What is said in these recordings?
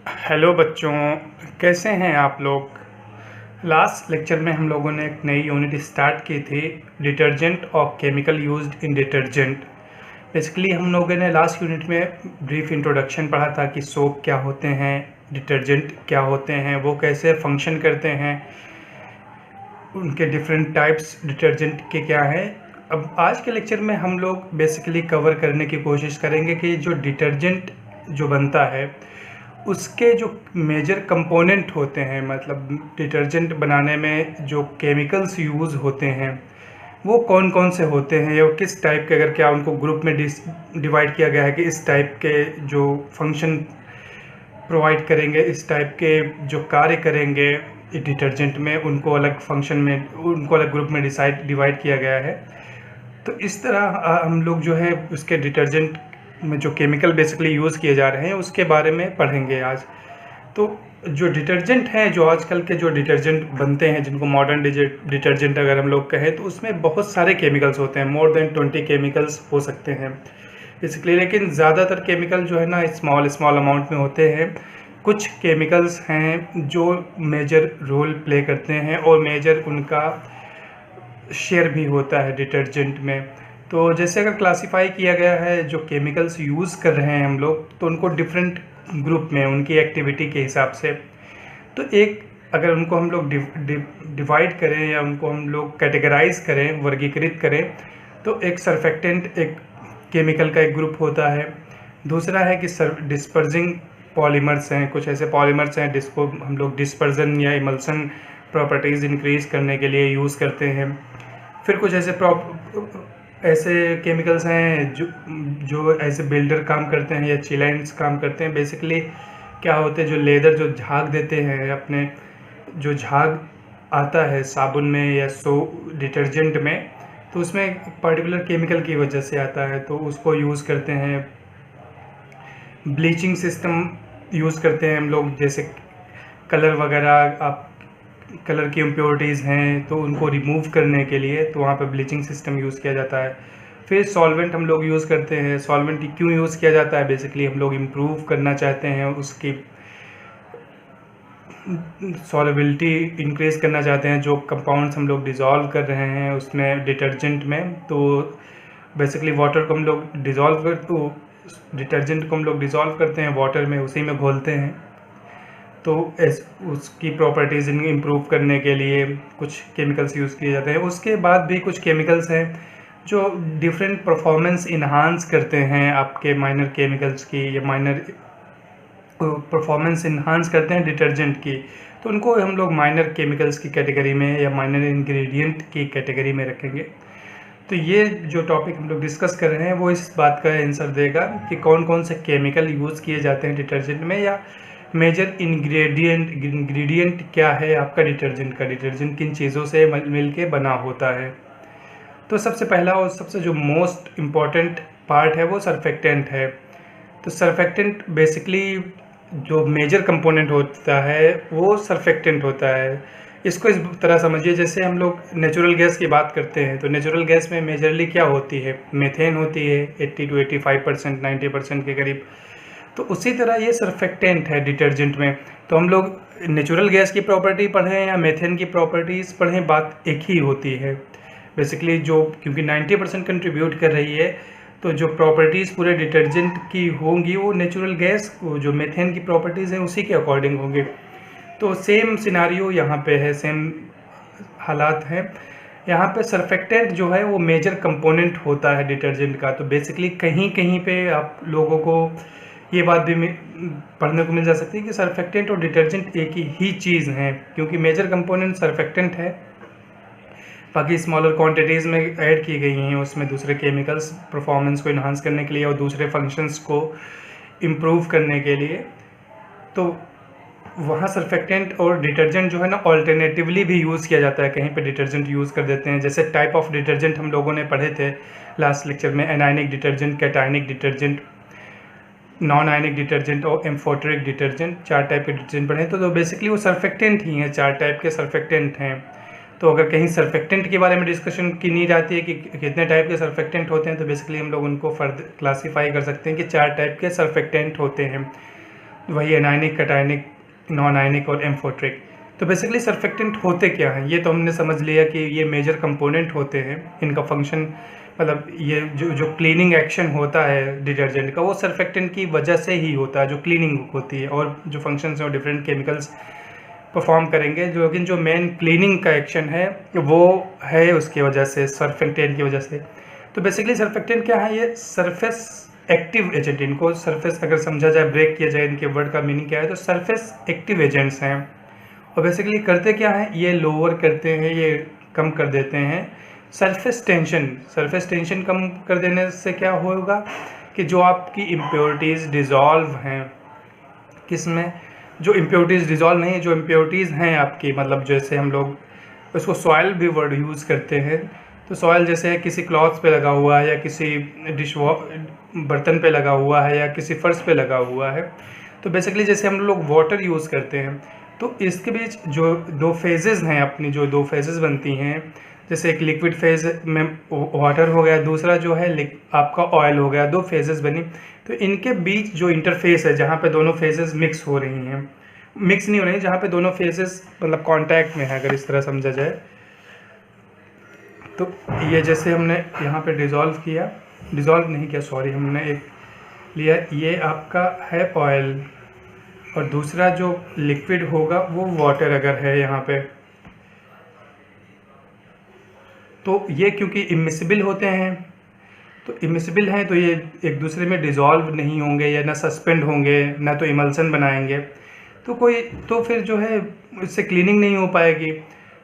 Hello बच्चों, कैसे हैं आप लोग। लास्ट लेक्चर में हम लोगों ने एक नई यूनिट स्टार्ट की थी, डिटर्जेंट और chemical used in detergent. Basically हम लोगों ने लास्ट यूनिट में ब्रीफ इंट्रोडक्शन पढ़ा था कि सोप क्या होते हैं, डिटर्जेंट क्या होते हैं, वो कैसे फंक्शन करते हैं, उनके डिफरेंट टाइप्स डिटर्जेंट के क्या हैं। अब आज के लेक्चर में हम लोग बेसिकली कवर करने की कोशिश करेंगे कि जो डिटर्जेंट जो बनता है उसके जो मेजर कंपोनेंट होते हैं, मतलब डिटर्जेंट बनाने में जो केमिकल्स यूज़ होते हैं वो कौन कौन से होते हैं या किस टाइप के, अगर क्या उनको ग्रुप में डिवाइड किया गया है कि इस टाइप के जो फंक्शन प्रोवाइड करेंगे, इस टाइप के जो कार्य करेंगे डिटर्जेंट में, उनको अलग फंक्शन में, उनको अलग ग्रुप में डिवाइड किया गया है। तो इस तरह हम लोग जो है उसके डिटर्जेंट में जो केमिकल बेसिकली यूज़ किए जा रहे हैं उसके बारे में पढ़ेंगे आज। तो जो डिटर्जेंट हैं, जो आजकल के जो डिटर्जेंट बनते हैं जिनको मॉडर्न डिटर्जेंट अगर हम लोग कहें, तो उसमें बहुत सारे केमिकल्स होते हैं, मोर देन 20 केमिकल्स हो सकते हैं बेसिकली। लेकिन ज़्यादातर केमिकल जो है ना स्मॉल अमाउंट में होते हैं। कुछ केमिकल्स हैं जो मेजर रोल प्ले करते हैं और मेजर उनका शेयर भी होता है डिटर्जेंट में। तो जैसे अगर क्लासिफाई किया गया है जो केमिकल्स यूज़ कर रहे हैं हम लोग, तो उनको डिफरेंट ग्रुप में उनकी एक्टिविटी के हिसाब से, तो एक अगर उनको हम लोग डिवाइड करें या उनको हम लोग कैटेगराइज करें, वर्गीकृत करें, तो एक सरफेक्टेंट एक केमिकल का एक ग्रुप होता है। दूसरा है कि डिस्पर्जिंग पॉलीमर्स हैं, कुछ ऐसे पॉलीमर्स हैं जिसको हम लोग डिस्पर्जन या इमल्सन प्रॉपर्टीज़ इंक्रीज करने के लिए यूज़ करते हैं। फिर कुछ ऐसे केमिकल्स हैं जो ऐसे बिल्डर काम करते हैं या चिलेंट्स काम करते हैं। बेसिकली क्या होते हैं, जो लेदर जो झाग देते हैं, अपने जो झाग आता है साबुन में या डिटर्जेंट में, तो उसमें एक पर्टिकुलर केमिकल की वजह से आता है, तो उसको यूज़ करते हैं। ब्लीचिंग सिस्टम यूज़ करते हैं हम लोग, जैसे कलर वगैरह, आप कलर की इम्प्योरिटीज़ हैं तो उनको रिमूव करने के लिए, तो वहाँ पे ब्लीचिंग सिस्टम यूज़ किया जाता है। फिर सॉल्वेंट हम लोग यूज़ करते हैं। सॉल्वेंट क्यों यूज़ किया जाता है, बेसिकली हम लोग इम्प्रूव करना चाहते हैं, उसकी सॉल्युबिलिटी इंक्रीज करना चाहते हैं। जो कंपाउंड्स हम लोग डिज़ोल्व कर रहे हैं उसमें डिटर्जेंट में, तो बेसिकली वाटर को हम लोग डिटर्जेंट को हम लोग डिज़ोल्व करते हैं वाटर में, उसी में घोलते हैं। तो उसकी प्रॉपर्टीज़ इम्प्रूव करने के लिए कुछ केमिकल्स यूज़ किए जाते हैं। उसके बाद भी कुछ केमिकल्स हैं जो डिफरेंट परफॉर्मेंस इन्हांस करते हैं आपके माइनर केमिकल्स की, या माइनर परफॉर्मेंस इन्हांस करते हैं डिटर्जेंट की, तो उनको हम लोग माइनर केमिकल्स की कैटेगरी में या माइनर इंग्रेडिएंट की कैटेगरी में रखेंगे। तो ये जो टॉपिक हम लोग डिस्कस कर रहे हैं वो इस बात का आंसर देगा कि कौन कौन से केमिकल यूज़ किए जाते हैं डिटर्जेंट में, या मेजर इंग्रेडिएंट क्या है आपका डिटर्जेंट का, डिटर्जेंट किन चीज़ों से मिल के बना होता है। तो सबसे पहला और सबसे जो मोस्ट इम्पॉर्टेंट पार्ट है वो सरफेक्टेंट है। तो सरफेक्टेंट बेसिकली जो मेजर कंपोनेंट होता है वो सरफेक्टेंट होता है। इसको इस तरह समझिए, जैसे हम लोग नेचुरल गैस की बात करते हैं, तो नेचुरल गैस में मेजरली क्या होती है, मीथेन होती है 80 to 85%, 90% के करीब। तो उसी तरह ये सरफेक्टेंट है डिटर्जेंट में। तो हम लोग नेचुरल गैस की प्रॉपर्टी पढ़ें या मीथेन की प्रॉपर्टीज़ पढ़ें, बात एक ही होती है बेसिकली। जो क्योंकि 90% कंट्रीब्यूट कर रही है, तो जो प्रॉपर्टीज़ पूरे डिटर्जेंट की होंगी वो नेचुरल गैस जो मीथेन की प्रॉपर्टीज़ हैं उसी के अकॉर्डिंग होंगी। तो सेम सिनारियो यहाँ पे है, सेम हालात हैं यहाँ पे। सरफेक्टेंट जो है वो मेजर कंपोनेंट होता है डिटर्जेंट का। तो बेसिकली कहीं कहीं पे आप लोगों को ये बात भी पढ़ने को मिल जा सकती है कि सरफेक्टेंट और डिटर्जेंट एक ही चीज़ हैं, क्योंकि मेजर कंपोनेंट सरफेक्टेंट है, बाकी स्मॉलर क्वांटिटीज़ में ऐड की गई हैं उसमें दूसरे केमिकल्स परफॉर्मेंस को इन्हांस करने के लिए और दूसरे फंक्शंस को इम्प्रूव करने के लिए। तो वहाँ सरफेक्टेंट और डिटर्जेंट जो है ना ऑल्टरनेटिवली भी यूज़ किया जाता है, कहीं पे डिटर्जेंट यूज़ कर देते हैं। जैसे टाइप ऑफ डिटर्जेंट हम लोगों ने पढ़े थे लास्ट लेक्चर में, anionic detergent, cationic detergent, non ionic detergent और एम्फोटेरिक डिटर्जेंट, 4 टाइप के डिटर्जेंट पढ़े। तो बेसिकली वो सरफेक्टेंट ही हैं, 4 टाइप के सरफेक्टेंट हैं। तो अगर कहीं सरफेक्टेंट के बारे में डिस्कशन की नहीं जाती है कि कितने टाइप के सरफेक्टेंट होते हैं, तो बेसिकली हम लोग उनको फर्दर क्लासीफाई कर सकते हैं कि 4 टाइप के सरफेक्टेंट होते हैं। वही एनायनिक, कैटायनिक, नॉन आयनिक और एम्फोट्रिक। तो बेसिकली सर्फेक्टेंट होते क्या हैं, ये तो हमने समझ लिया कि ये मेजर कंपोनेंट होते हैं। इनका फंक्शन मतलब ये जो क्लीनिंग एक्शन होता है डिटर्जेंट का, वो सर्फेक्टेंट की वजह से ही होता है, जो क्लीनिंग होती है। और जो फंक्शंस हैं वो डिफरेंट केमिकल्स परफॉर्म करेंगे, जो लेकिन जो मेन क्लीनिंग का एक्शन है वो है उसकी वजह से, सर्फेक्टेंट की वजह से। तो बेसिकली सर्फेक्टेंट क्या है, ये सरफेस एक्टिव एजेंट। इनको सरफेस अगर समझा जाए, ब्रेक किया जाए, इनके वर्ड का मीनिंग क्या है, तो सरफेस एक्टिव एजेंट्स हैं। और बेसिकली करते क्या है, ये लोअर करते हैं, ये कम कर देते हैं सरफेस टेंशन। सरफेस टेंशन कम कर देने से क्या होगा कि जो आपकी इम्प्योरिटीज़ डिज़ोल्व हैं, किस में, जो इम्प्योरिटीज़ डिज़ोल्व नहीं है, जो इम्प्योरिटीज़ हैं आपकी, मतलब जैसे हम लोग उसको सॉयल भी वर्ड यूज़ करते हैं। तो सॉयल जैसे किसी क्लॉथ पे लगा हुआ है, या किसी बर्तन पे लगा हुआ है, या किसी फर्श पे लगा हुआ है। तो बेसिकली जैसे हम लोग वाटर यूज़ करते हैं, तो इसके बीच जो दो फेजेज़ हैं अपनी, जो दो फेजेज़ बनती हैं, जैसे एक लिक्विड फेज में वाटर हो गया, दूसरा जो है आपका ऑयल हो गया, दो फेजेज़ बनी। तो इनके बीच जो इंटरफेस है, जहाँ पे दोनों फेजेज़ मिक्स हो रही हैं, मिक्स नहीं हो रही, जहाँ पे दोनों फेजेस मतलब कांटेक्ट में है, अगर इस तरह समझा जाए। तो ये जैसे हमने यहाँ पे डिज़ोल्व नहीं किया, सॉरी, हमने एक लिया, ये आपका है ऑयल, और दूसरा जो लिक्विड होगा वो वाटर अगर है यहाँ पे। तो ये क्योंकि इमिसिबल होते हैं, तो इमिसिबल हैं, तो ये एक दूसरे में डिज़ोल्व नहीं होंगे, या ना सस्पेंड होंगे, ना तो इमल्सन बनाएंगे। तो फिर जो है इससे क्लीनिंग नहीं हो पाएगी,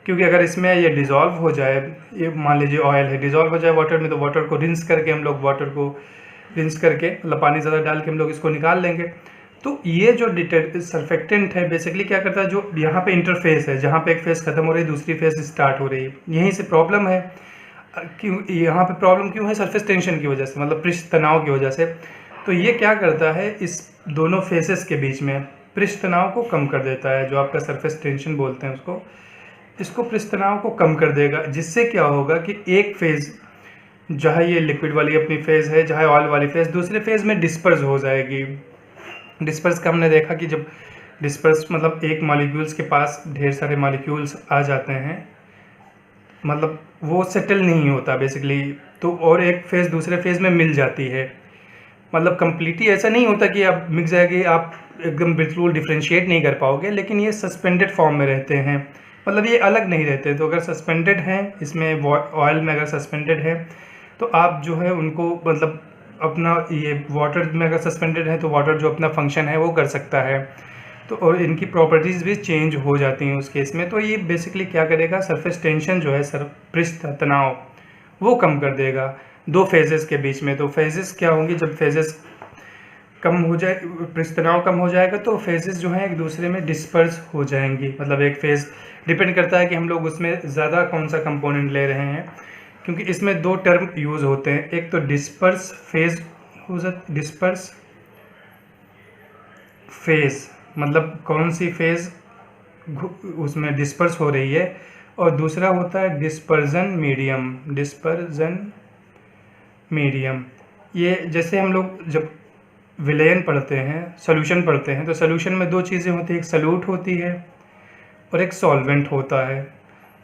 क्योंकि अगर इसमें ये डिज़ोल्व हो जाए, ये मान लीजिए ऑयल है, डिज़ोल्व हो जाए वाटर में, तो वाटर को रिंस करके हम लोग मतलब पानी ज़्यादा डाल के हम लोग इसको निकाल लेंगे। तो ये जो सर्फेक्टेंट है बेसिकली क्या करता है, जो यहाँ पे इंटरफेस है, जहाँ पे एक फेस ख़त्म हो रही है, दूसरी फेस स्टार्ट हो रही है, यहीं से प्रॉब्लम है। क्यों यहाँ पे प्रॉब्लम क्यों है, सरफेस टेंशन की वजह से, मतलब पृष्ठ तनाव की वजह से। तो ये क्या करता है, इस दोनों फेसेस के बीच में पृष्ठ तनाव को कम कर देता है, जो आपका सरफेस टेंशन बोलते हैं उसको। इसको पृष्ठ तनाव को कम कर देगा, जिससे क्या होगा कि एक फेज़, जहाँ ये लिक्विड वाली अपनी फेज़ है, जहाँ ऑयल वाली फेज़, दूसरे फेज़ में डिस्पर्स हो जाएगी। डिस्पर्स का हमने देखा कि जब डिस्पर्स मतलब एक मॉलिक्यूल्स के पास ढेर सारे मॉलिक्यूल्स आ जाते हैं, मतलब वो सेटल नहीं होता बेसिकली, तो और एक फेज़ दूसरे फेज़ में मिल जाती है। मतलब कम्प्लीटली ऐसा नहीं होता कि आप मिक्स जाएगी, आप एकदम बिल्कुल डिफ्रेंशिएट नहीं कर पाओगे, लेकिन ये सस्पेंडेड फॉर्म में रहते हैं, मतलब ये अलग नहीं रहते। तो अगर सस्पेंडेड हैं, इसमें ऑयल में अगर सस्पेंडेड है, तो आप जो है उनको मतलब अपना, ये वाटर में अगर सस्पेंडेड है तो वाटर जो अपना फंक्शन है वो कर सकता है। तो और इनकी प्रॉपर्टीज़ भी चेंज हो जाती हैं उस केस में। तो ये बेसिकली क्या करेगा, सरफेस टेंशन जो है, पृष्ठ तनाव, वो कम कर देगा दो फेजेस के बीच में। तो फेजेस क्या होंगी, जब फेजेस कम हो जाए, पृष्ठ तनाव कम हो जाएगा, तो फेजेस जो हैं एक दूसरे में डिस्पर्स हो जाएंगी। मतलब एक फेज़ डिपेंड करता है कि हम लोग उसमें ज़्यादा कौन सा कंपोनेंट ले रहे हैं, क्योंकि इसमें दो टर्म यूज़ होते हैं, एक तो डिस्पर्स फेज हो जाता, डिस्पर्स फेज मतलब कौन सी फेज़ उसमें डिस्पर्स हो रही है, और दूसरा होता है डिस्पर्जन मीडियम। ये जैसे हम लोग जब विलयन पढ़ते हैं, सोल्यूशन पढ़ते हैं, तो सोल्यूशन में दो चीज़ें होती हैं, एक सॉल्यूट होती है और एक सॉल्वेंट होता है।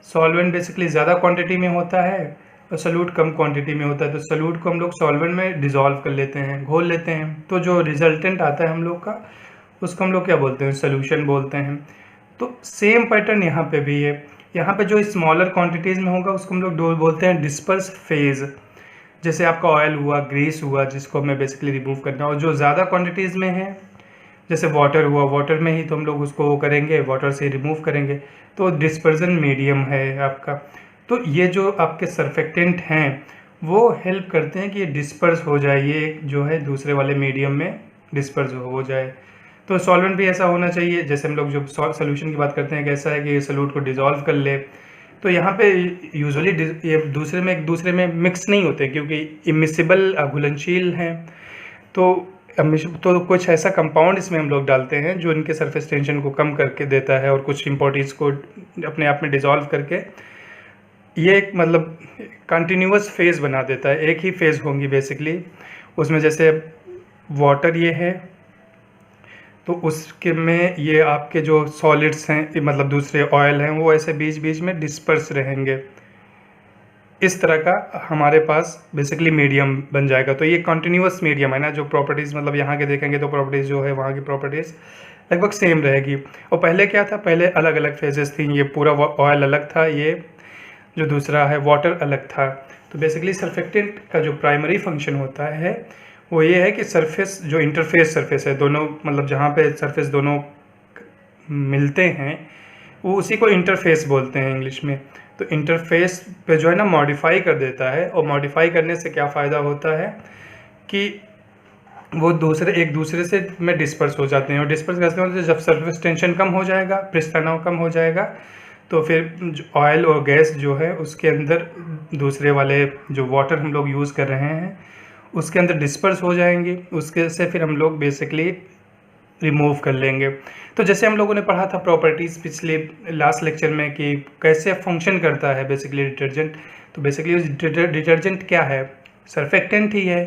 सॉल्वेंट बेसिकली ज़्यादा क्वांटिटी में होता है और सॉल्यूट कम क्वांटिटी में होता है। तो सॉल्यूट को हम लोग सॉल्वेंट में डिज़ोल्व कर लेते हैं, घोल लेते हैं, तो जो रिजल्टेंट आता है हम लोग का, उसको हम लोग क्या बोलते हैं, सॉल्यूशन बोलते हैं। तो सेम पैटर्न यहाँ पे भी है। यहाँ पे जो स्मॉलर क्वांटिटीज़ में होगा उसको हम लोग बोलते हैं डिस्पर्स फेज़। जैसे आपका ऑयल हुआ, ग्रीस हुआ, जिसको हमें बेसिकली रिमूव करना, और जो ज़्यादा क्वांटिटीज़ में है, जैसे वाटर हुआ, वाटर में ही तो हम लोग उसको करेंगे, वाटर से रिमूव करेंगे, तो डिस्पर्जन मीडियम है आपका। तो ये जो आपके सर्फेक्टेंट हैं वो हेल्प करते हैं कि ये डिस्पर्स हो जाए, ये जो है दूसरे वाले मीडियम में डिस्पर्स हो जाए। तो सॉल्वेंट भी ऐसा होना चाहिए, जैसे हम लोग जब सोल्यूशन की बात करते हैं, कैसा है कि सॉल्यूट को डिज़ोल्व कर ले। तो यहाँ पे यूजुअली ये एक दूसरे में मिक्स नहीं होते, क्योंकि इमिसिबल घुलनशील हैं। तो कुछ ऐसा कंपाउंड इसमें हम लोग डालते हैं जो इनके सरफेस टेंशन को कम करके देता है, और कुछ इम्पोर्टीज को अपने आप में डिज़ोल्व करके ये एक मतलब कंटिन्यूअस फेज़ बना देता है। एक ही फेज़ होंगी बेसिकली उसमें, जैसे वाटर ये है, तो उसके में ये आपके जो सॉलिड्स हैं मतलब दूसरे ऑयल हैं वो ऐसे बीच बीच में डिस्पर्स रहेंगे। इस तरह का हमारे पास बेसिकली मीडियम बन जाएगा। तो ये कंटिन्यूअस मीडियम है ना, जो प्रॉपर्टीज़ मतलब यहाँ के देखेंगे तो प्रॉपर्टीज़ जो है वहाँ की प्रॉपर्टीज़ लगभग सेम रहेगी। और पहले क्या था, पहले अलग अलग फेजेस थी, ये पूरा ऑयल अलग था, ये जो दूसरा है वाटर अलग था। तो बेसिकली सर्फेक्टेंट का जो प्राइमरी फंक्शन होता है वो ये है कि सरफेस जो इंटरफेस सरफेस है दोनों मतलब जहाँ पे सरफेस दोनों मिलते हैं वो उसी को इंटरफेस बोलते हैं इंग्लिश में। तो इंटरफेस पे जो है ना मॉडिफाई कर देता है, और मॉडिफाई करने से क्या फ़ायदा होता है कि वो एक दूसरे से में डिस्पर्स हो जाते हैं। और डिस्पर्स कैसे होते हैं, जब सरफेस टेंशन कम हो जाएगा, पृष्ठ तनाव कम हो जाएगा, तो फिर ऑयल और गैस जो है उसके अंदर दूसरे वाले जो वाटर हम लोग यूज़ कर रहे हैं उसके अंदर डिस्पर्स हो जाएंगे, उसके से फिर हम लोग बेसिकली रिमूव कर लेंगे। तो जैसे हम लोगों ने पढ़ा था प्रॉपर्टीज़ पिछले लास्ट लेक्चर में कि कैसे फंक्शन करता है बेसिकली डिटर्जेंट। तो बेसिकली डिटर्जेंट क्या है, सर्फेक्टेंट ही है।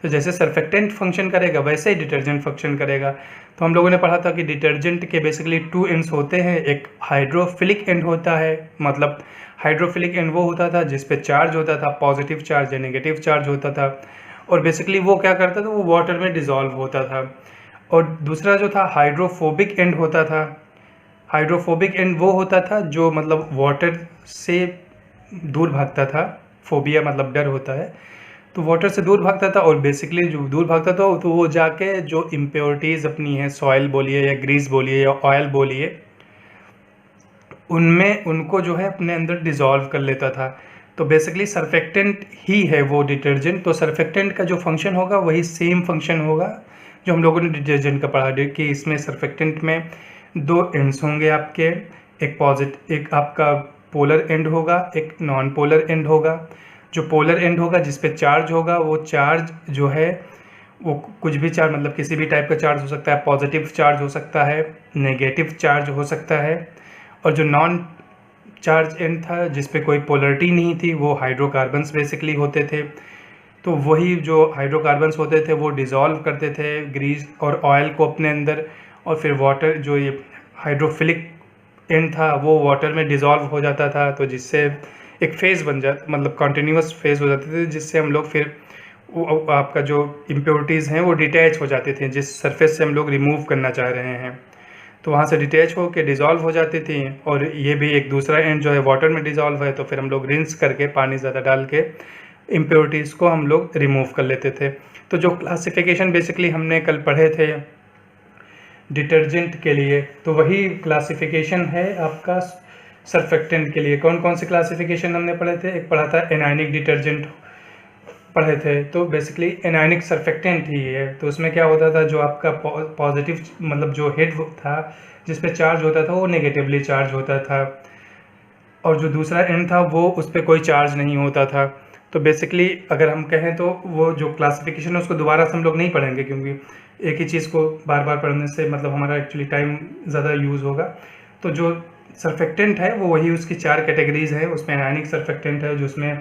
तो जैसे सर्फेक्टेंट फंक्शन करेगा वैसे ही डिटर्जेंट फंक्शन करेगा। तो हम लोगों ने पढ़ा था कि डिटर्जेंट के बेसिकली 2 एंड्स होते हैं, एक हाइड्रोफिलिक एंड होता है, मतलब हाइड्रोफिलिक एंड वो होता था जिस पे चार्ज होता था, पॉजिटिव चार्ज या नेगेटिव चार्ज होता था, और बेसिकली वो क्या करता था, वो वाटर में डिज़ोल्व होता था। और दूसरा जो था हाइड्रोफोबिक एंड होता था। हाइड्रोफोबिक एंड वो होता था जो मतलब वाटर से दूर भागता था, फोबिया मतलब डर होता है, तो वाटर से दूर भागता था। और बेसिकली जो दूर भागता था तो वो जाके जो इम्प्योरिटीज़ अपनी है, सॉइल बोलिए या ग्रीस बोलिए या ऑयल बोलिए, उनमें उनको जो है अपने अंदर डिज़ोल्व कर लेता था। तो बेसिकली सर्फेक्टेंट ही है वो डिटर्जेंट। तो सर्फेक्टेंट का जो फंक्शन होगा वही सेम फंक्शन होगा जो हम लोगों ने डिटर्जेंट का पढ़ा कि इसमें सर्फेक्टेंट में 2 एंड्स होंगे आपके, एक आपका पोलर एंड होगा, एक नॉन पोलर एंड होगा। जो पोलर एंड होगा जिस पे चार्ज होगा वो चार्ज जो है वो कुछ भी चार्ज मतलब किसी भी टाइप का चार्ज हो सकता है, पॉजिटिव चार्ज हो सकता है, नेगेटिव चार्ज हो सकता है। और जो नॉन चार्ज एंड था जिस पे कोई पोलरिटी नहीं थी वो हाइड्रोकार्बन्स बेसिकली होते थे। तो वही जो हाइड्रोकार्बन्स होते थे वो डिज़ोल्व करते थे ग्रीस और ऑयल को अपने अंदर, और फिर वाटर जो ये हाइड्रोफिलिक एंड था वो वाटर में डिज़ोल्व हो जाता था। तो जिससे एक फेज़ बन जाता मतलब कंटिन्यूअस फेज़ हो जाते थे, जिससे हम लोग फिर वो आपका जो इम्प्योरिटीज़ हैं वो डिटैच हो जाते थे जिस सरफेस से हम लोग रिमूव करना चाह रहे हैं। तो वहाँ से डिटैच हो के डिज़ोल्व हो जाती थी। और ये भी एक दूसरा एंड जो है वाटर में डिज़ोल्व है, तो फिर हम लोग रिंस करके पानी ज़्यादा डाल के इम्प्योरिटीज़ को हम लोग रिमूव कर लेते थे। तो जो क्लासिफिकेशन बेसिकली हमने कल पढ़े थे डिटर्जेंट के लिए, तो वही क्लासिफिकेशन है आपका सर्फेक्टेंट के लिए। कौन कौन से क्लासिफिकेशन हमने पढ़े थे, एक पढ़ा था एनायनिक डिटर्जेंट पढ़े थे, तो बेसिकली एनायनिक सर्फेक्टेंट ही है। तो उसमें क्या होता था, जो आपका पॉजिटिव मतलब जो हेड था जिस पे चार्ज होता था वो नेगेटिवली चार्ज होता था, और जो दूसरा एंड था वो उस पर कोई चार्ज नहीं होता था। तो बेसिकली अगर हम कहें तो वो जो क्लासिफिकेशन है उसको दोबारा से हम लोग नहीं पढ़ेंगे, क्योंकि एक ही चीज़ को बार बार पढ़ने से मतलब हमारा एक्चुअली टाइम ज़्यादा यूज़ होगा। तो जो सर्फेक्टेंट है वो वही उसकी 4 कैटेगरीज है। उसमें एनायनिक सर्फेक्टेंट है जिसमें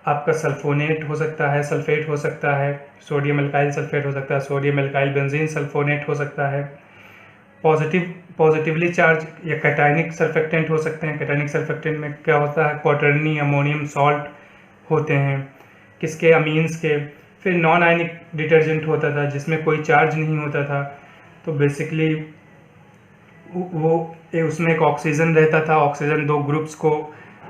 आपका सल्फोनेट हो सकता है, सल्फेट हो सकता है, सोडियम एल्काइल सल्फेट हो सकता है, सोडियम एल्काइल बेंजीन सल्फोनेट हो सकता है, पॉजिटिवली चार्ज या कैटायनिक सर्फेक्टेंट हो सकते हैं। कैटायनिक सर्फेक्टेंट में क्या होता है, क्वाटरनी अमोनियम सॉल्ट होते हैं किसके, अमीन्स के। फिर नॉन आयनिक डिटर्जेंट होता था जिसमें कोई चार्ज नहीं होता था। तो बेसिकली वो उसमें एक ऑक्सीजन रहता था, ऑक्सीजन 2 ग्रुप्स को,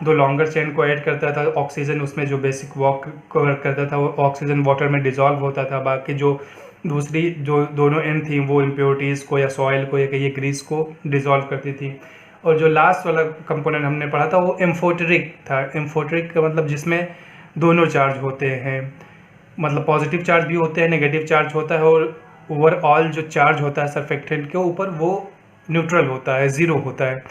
2 लॉन्गर चेन को ऐड करता था। ऑक्सीजन उसमें जो बेसिक वर्क करता था वो ऑक्सीजन वाटर में डिज़ोल्व होता था। बाकी जो दूसरी जो दोनों एंड थी वो इम्प्योरिटीज़ को या सॉइल को या कहिए ग्रीस को डिज़ोल्व करती थी। और जो लास्ट वाला कंपोनेंट हमने पढ़ा था वो एम्फोटेरिक था। एम्फोटेरिक का मतलब जिसमें दोनों चार्ज होते हैं, मतलब पॉजिटिव चार्ज भी होते हैं, नेगेटिव चार्ज होता है, और ओवरऑल जो चार्ज होता है सर्फेक्टेंट के ऊपर वो न्यूट्रल होता है, ज़ीरो होता है।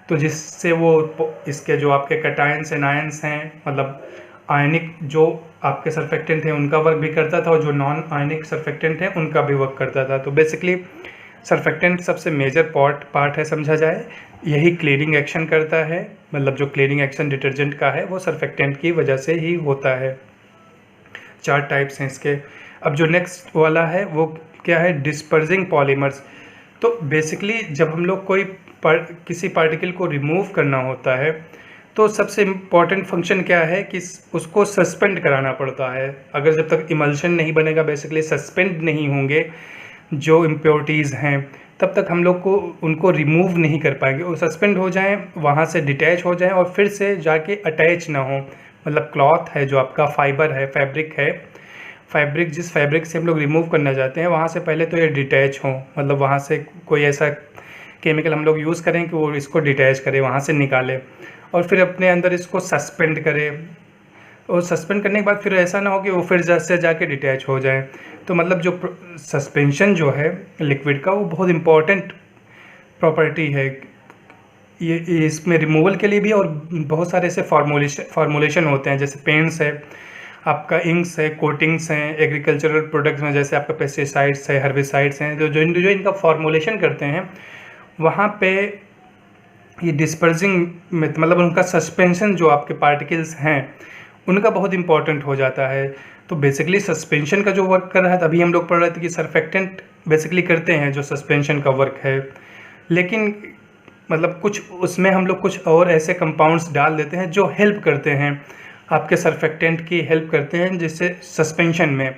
तो जिससे वो इसके जो आपके कैटायंस एनायंस हैं मतलब आयनिक जो आपके सर्फेक्टेंट हैं उनका वर्क भी करता था, और जो नॉन आयनिक सर्फेक्टेंट हैं उनका भी वर्क करता था। तो बेसिकली सर्फेक्टेंट सबसे मेजर पार्ट है समझा जाए, यही क्लीनिंग एक्शन करता है। मतलब जो क्लीनिंग एक्शन डिटर्जेंट का है वो सर्फेक्टेंट की वजह से ही होता है। 4 टाइप्स हैं इसके। अब जो नेक्स्ट वाला है वो क्या है, डिस्पर्जिंग पॉलीमर्स। तो बेसिकली जब हम लोग किसी पार्टिकल को रिमूव करना होता है तो सबसे इम्पॉर्टेंट फंक्शन क्या है कि उसको सस्पेंड कराना पड़ता है। अगर जब तक इमल्शन नहीं बनेगा, बेसिकली सस्पेंड नहीं होंगे जो इम्प्योरिटीज़ हैं, तब तक हम लोग को उनको रिमूव नहीं कर पाएंगे। वो सस्पेंड हो जाएं, वहाँ से डिटैच हो जाएं और फिर से जाके अटैच ना हो। मतलब क्लॉथ है जो आपका फाइबर है, फैब्रिक है, फैब्रिक जिस फैब्रिक से हम लोग रिमूव करना चाहते हैं वहाँ से पहले तो ये डिटैच हो, मतलब वहाँ से कोई ऐसा केमिकल हम लोग यूज़ करें कि वो इसको डिटैच करे, वहाँ से निकाले और फिर अपने अंदर इसको सस्पेंड करे। और सस्पेंड करने के बाद फिर ऐसा ना हो कि वो फिर से जाके डिटैच हो जाए। तो मतलब जो सस्पेंशन जो है लिक्विड का, वो बहुत इम्पॉर्टेंट प्रॉपर्टी है ये इसमें रिमूवल के लिए भी। और बहुत सारे ऐसे फार्मूलेशन होते हैं, जैसे पेंट्स है, आपका इंक्स है, कोटिंग्स हैं, एग्रीकल्चरल प्रोडक्ट्स में जैसे आपका पेस्टिसाइड्स है, हर्बिसाइड्स हैं, जो इनका फार्मूलेशन करते हैं वहाँ पे ये डिस्पर्सिंग मतलब उनका सस्पेंशन जो आपके पार्टिकल्स हैं उनका बहुत इंपॉर्टेंट हो जाता है। तो बेसिकली सस्पेंशन का जो वर्क कर रहा है, तभी हम लोग पढ़ रहे थे कि सरफेक्टेंट बेसिकली करते हैं जो सस्पेंशन का वर्क है। लेकिन मतलब कुछ उसमें हम लोग कुछ और ऐसे कंपाउंड्स डाल देते हैं जो हेल्प करते हैं, आपके सरफेक्टेंट की हेल्प करते हैं जिससे सस्पेंशन में।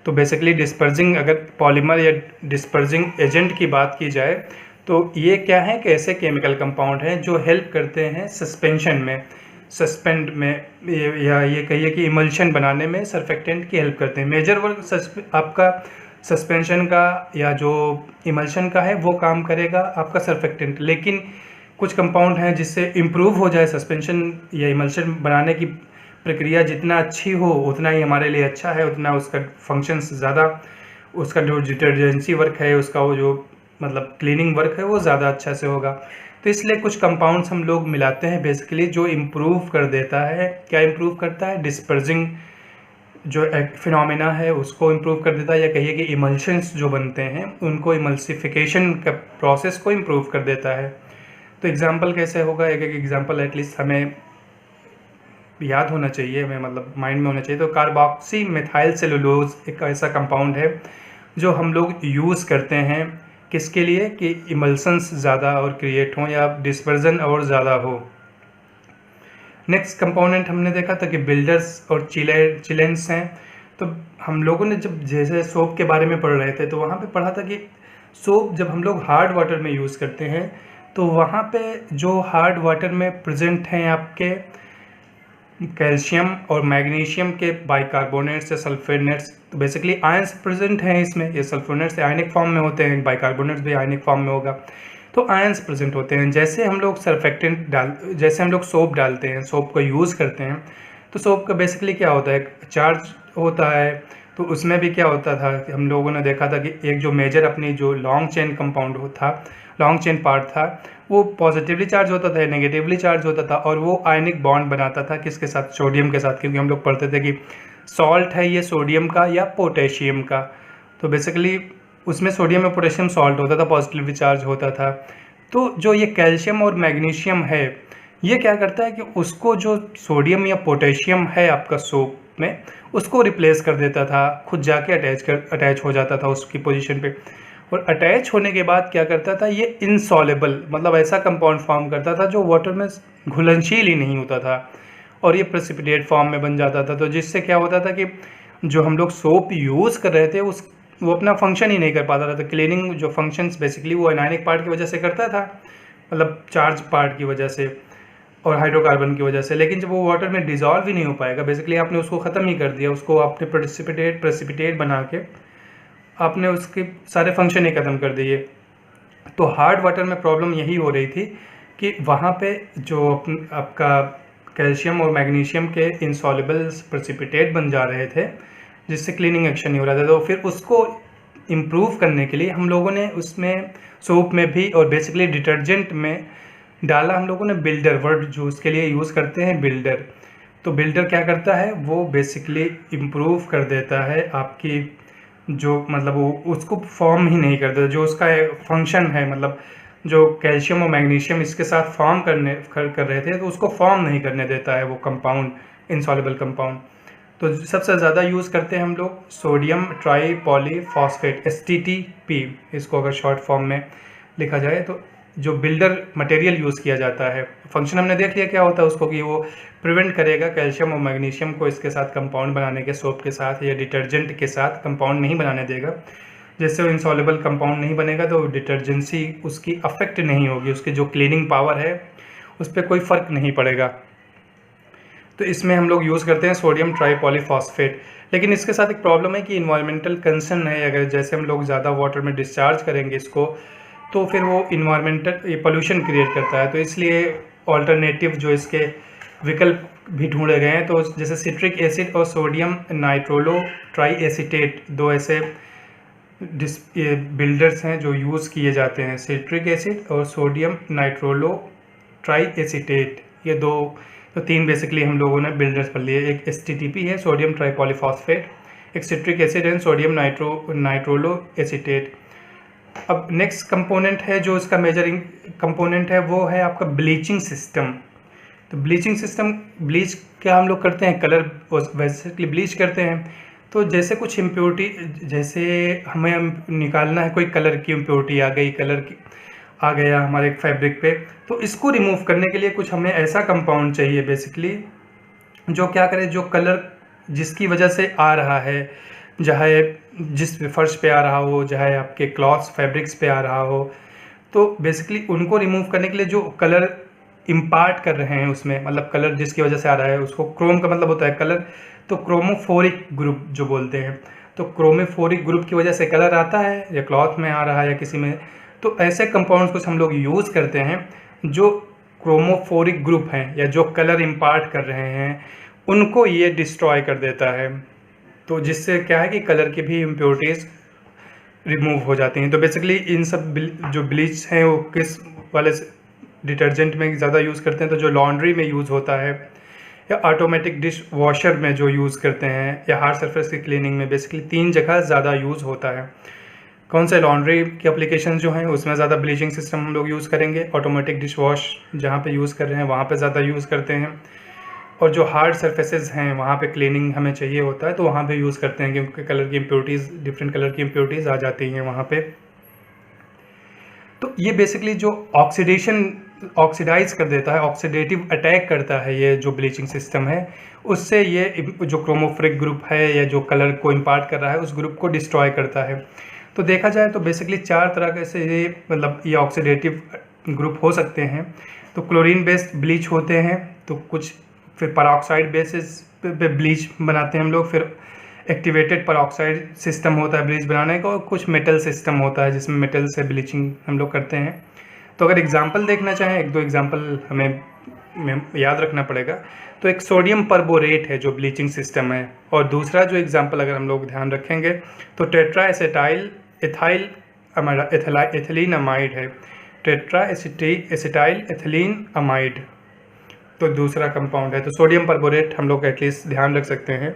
तो बेसिकली डिस्पर्सिंग, अगर पॉलीमर या डिस्पर्सिंग एजेंट की बात की जाए तो ये क्या है कि ऐसे केमिकल कंपाउंड हैं जो हेल्प करते हैं सस्पेंशन में, सस्पेंड में, या ये कहिए कि इमल्शन बनाने में सरफेक्टेंट की हेल्प करते हैं। मेजर वर्क आपका सस्पेंशन का या जो इमल्शन का है वो काम करेगा आपका सरफेक्टेंट। लेकिन कुछ कंपाउंड हैं जिससे इम्प्रूव हो जाए सस्पेंशन या इमल्शन बनाने की प्रक्रिया, जितना अच्छी हो उतना ही हमारे लिए अच्छा है, उतना उसका फंक्शंस ज़्यादा, उसका जो डिटर्जेंसी वर्क है, उसका वो जो मतलब क्लीनिंग वर्क है वो ज़्यादा अच्छा से होगा। तो इसलिए कुछ कंपाउंड्स हम लोग मिलाते हैं बेसिकली जो इम्प्रूव कर देता है। क्या इम्प्रूव करता है? डिस्पर्सिंग जो फिनोमेना है उसको इम्प्रूव कर देता है, या कहिए कि इमल्शंस जो बनते हैं उनको, इमल्सिफिकेशन का प्रोसेस को इम्प्रूव कर देता है। तो एग्जांपल कैसे होगा? एक एक एग्जांपल एटलीस्ट हमें याद होना चाहिए, हमें मतलब माइंड में होना चाहिए। तो कार्बोक्सी मिथाइल सेलुलोज एक ऐसा कंपाउंड है जो हम लोग यूज़ करते हैं किसके लिए कि इमल्सन्स ज़्यादा और क्रिएट हों या डिस्पर्जन और ज़्यादा हो। नेक्स्ट कंपोनेंट हमने देखा था कि बिल्डर्स और चिलेंट्स हैं। तो हम लोगों ने जब जैसे सोप के बारे में पढ़ रहे थे तो वहाँ पे पढ़ा था कि सोप जब हम लोग हार्ड वाटर में यूज़ करते हैं तो वहाँ पे जो हार्ड वाटर में प्रेजेंट हैं आपके कैल्शियम और मैग्नीशियम के बाइकार्बोनेट्स या सल्फोनेट्स, तो बेसिकली आयंस प्रेजेंट हैं इसमें। ये सल्फोनेट्स आयनिक फॉर्म में होते हैं, बाइकार्बोनेट्स भी आयनिक फॉर्म में होगा, तो आयंस प्रेजेंट होते हैं। जैसे हम लोग जैसे हम लोग सोप डालते हैं, सोप को यूज़ करते हैं, तो सोप का बेसिकली क्या होता है, चार्ज होता है। तो उसमें भी क्या होता था कि हम लोगों ने देखा था कि एक जो मेजर अपनी जो लॉन्ग चेन कंपाउंड था, लॉन्ग चेन पार्ट था, वो पॉजिटिवली चार्ज होता था, नेगेटिवली चार्ज होता था, और वो आयनिक बॉन्ड बनाता था किसके साथ? सोडियम के साथ। क्योंकि हम लोग पढ़ते थे कि सॉल्ट है ये सोडियम का या पोटेशियम का, तो बेसिकली उसमें सोडियम और पोटेशियम सॉल्ट होता था, पॉजिटिवली चार्ज होता था। तो जो ये कैल्शियम और मैग्नीशियम है, ये क्या करता है कि उसको जो सोडियम या पोटेशियम है आपका सोप में, उसको रिप्लेस कर देता था, खुद जाके अटैच हो जाता था उसकी पोजीशन पे। और अटैच होने के बाद क्या करता था, ये इनसॉलेबल मतलब ऐसा कंपाउंड फॉर्म करता था जो वाटर में घुलनशील ही नहीं होता था, और ये प्रेसिपिटेट फॉर्म में बन जाता था। तो जिससे क्या होता था कि जो हम लोग सोप यूज़ कर रहे थे वो अपना फंक्शन ही नहीं कर पाता था। तो क्लीनिंग जो फंक्शंस बेसिकली वो एनायनिक पार्ट की वजह से करता था, मतलब चार्ज पार्ट की वजह से और हाइड्रोकार्बन की वजह से। लेकिन जब वो वाटर में डिज़ोल्व ही नहीं हो पाएगा, बेसिकली आपने उसको ख़त्म ही कर दिया, उसको आपने प्रेसिपिटेट बना के आपने उसके सारे फंक्शन ही ख़त्म कर दिए। तो हार्ड वाटर में प्रॉब्लम यही हो रही थी कि वहाँ पे जो आपका कैल्शियम और मैग्नीशियम के इंसॉल्युबल प्रेसिपिटेट बन जा रहे थे, जिससे क्लीनिंग एक्शन नहीं हो रहा था। तो फिर उसको इम्प्रूव करने के लिए हम लोगों ने उसमें सोप में भी और बेसिकली डिटर्जेंट में डाला हम लोगों ने बिल्डर, वर्ड जो उसके लिए यूज़ करते हैं बिल्डर। तो बिल्डर क्या करता है, वो बेसिकली इम्प्रूव कर देता है आपकी जो मतलब वो उसको फॉर्म ही नहीं करता, जो उसका फंक्शन है, मतलब जो कैल्शियम और मैग्नीशियम इसके साथ फॉर्म कर रहे थे, तो उसको फॉर्म नहीं करने देता है वो कंपाउंड, इनसॉल्युबल कंपाउंड। तो सबसे ज़्यादा यूज़ करते हैं हम लोग सोडियम ट्राईपॉलीफॉस्फेट, STTP, इसको अगर शॉर्ट फॉर्म में लिखा जाए। तो जो बिल्डर मटेरियल यूज़ किया जाता है, फंक्शन हमने देख लिया क्या होता है उसको, कि वो प्रिवेंट करेगा कैल्शियम और मैग्नीशियम को इसके साथ कंपाउंड बनाने के, सोप के साथ या डिटर्जेंट के साथ कंपाउंड नहीं बनाने देगा। जैसे वो इंसॉल्युबल कंपाउंड नहीं बनेगा तो डिटर्जेंसी उसकी अफेक्ट नहीं होगी, उसकी जो क्लीनिंग पावर है उस पर कोई फ़र्क नहीं पड़ेगा। तो इसमें हम लोग यूज़ करते हैं सोडियम ट्राईपॉलीफॉस्फेट। लेकिन इसके साथ एक प्रॉब्लम है कि इन्वायरमेंटल कंसर्न है, अगर जैसे हम लोग ज़्यादा वाटर में डिस्चार्ज करेंगे इसको तो फिर वो इन्वायरमेंटल पोल्यूशन क्रिएट करता है। तो इसलिए ऑल्टरनेटिव जो इसके विकल्प भी ढूंढे गए हैं। तो जैसे सिट्रिक एसिड और सोडियम नाइट्रोलो ट्राई एसीटेट, दो ऐसे बिल्डर्स हैं जो यूज़ किए जाते हैं, सिट्रिक एसिड और सोडियम नाइट्रोलो ट्राई एसीटेट, ये दो तो तीन बेसिकली हम लोगों ने बिल्डर्स पढ़ लिए। एक STTP है, सोडियम ट्राईपॉलीफॉस्फेट, एक citric acid and sodium nitrilo acetate. अब नेक्स्ट कंपोनेंट है जो इसका मेजरिंग कंपोनेंट है, वो है आपका ब्लीचिंग सिस्टम। तो ब्लीचिंग सिस्टम, ब्लीच क्या हम लोग करते हैं, कलर बेसिकली ब्लीच करते हैं। तो जैसे कुछ इम्प्योरिटी, जैसे हमें निकालना है कोई कलर की इम्प्योरिटी आ गई, कलर की आ गया हमारे फैब्रिक पे, तो इसको रिमूव करने के लिए कुछ हमें ऐसा कंपाउंड चाहिए बेसिकली जो क्या करे, जो कलर जिसकी वजह से आ रहा है, चाहे जिस फर्श पे आ रहा हो, चाहे आपके क्लॉथ्स फैब्रिक्स पे आ रहा हो, तो बेसिकली उनको रिमूव करने के लिए जो कलर इम्पार्ट कर रहे हैं उसमें, मतलब कलर जिसकी वजह से आ रहा है, उसको क्रोम का मतलब होता है कलर, तो क्रोमोफोरिक ग्रुप जो बोलते हैं, तो क्रोमोफोरिक ग्रुप की वजह से कलर आता है या क्लॉथ में आ रहा है या किसी में। तो ऐसे कंपाउंड्स को हम लोग यूज़ करते हैं जो क्रोमोफोरिक ग्रुप हैं या जो कलर इम्पार्ट कर रहे हैं, उनको ये डिस्ट्रॉय कर देता है। तो जिससे क्या है कि कलर की भी इम्प्योरिटीज़ रिमूव हो जाती हैं। तो बेसिकली इन सब जो ब्लीच हैं वो किस वाले डिटर्जेंट में ज़्यादा यूज़ करते हैं, तो जो लॉन्ड्री में यूज़ होता है या ऑटोमेटिक डिश वॉशर में जो यूज़ करते हैं या हार्ड सरफेस की क्लीनिंग में, बेसिकली 3 जगह ज़्यादा यूज़ होता है। कौन से, लॉन्ड्री की एप्लीकेशन जो हैं उसमें ज़्यादा ब्लीचिंग सिस्टम हम लोग यूज़ करेंगे, ऑटोमेटिक डिश वॉश जहाँ पे यूज़ कर रहे हैं वहाँ पे ज़्यादा यूज़ करते हैं, और जो हार्ड सरफेसेस हैं वहाँ पे क्लीनिंग हमें चाहिए होता है तो वहाँ पे यूज़ करते हैं, क्योंकि कलर की इम्प्योरिटीज़, डिफरेंट कलर की इम्प्योरिटीज़ आ जाती हैं वहाँ पे। तो ये बेसिकली जो ऑक्सीडाइज कर देता है, ऑक्सीडेटिव अटैक करता है ये जो ब्लीचिंग सिस्टम है, उससे ये जो क्रोमोफोरिक ग्रुप है या जो कलर को इम्पार्ट कर रहा है उस ग्रुप को डिस्ट्रॉय करता है। तो देखा जाए तो बेसिकली 4 तरह से ये, मतलब ये ऑक्सीडेटिव ग्रुप हो सकते हैं। तो क्लोरीन बेस्ड ब्लीच होते हैं, तो कुछ फिर परऑक्साइड बेसिस पे ब्लीच बनाते हैं हम लोग, फिर एक्टिवेटेड परऑक्साइड सिस्टम होता है ब्लीच बनाने का, और कुछ मेटल सिस्टम होता है जिसमें मेटल से ब्लीचिंग हम लोग करते हैं। तो अगर एग्जांपल देखना चाहें, 1-2 एग्जांपल हमें याद रखना पड़ेगा। तो एक सोडियम परबोरेट है जो ब्लीचिंग सिस्टम है, और दूसरा जो एग्जांपल अगर हम लोग ध्यान रखेंगे तो टेट्रा एसिटाइल एथिलीन अमाइड है, टेट्रा एसिटाइल एथिलीन अमाइड तो दूसरा कंपाउंड है। तो सोडियम परबोरेट हम लोग एटलीस्ट ध्यान रख सकते हैं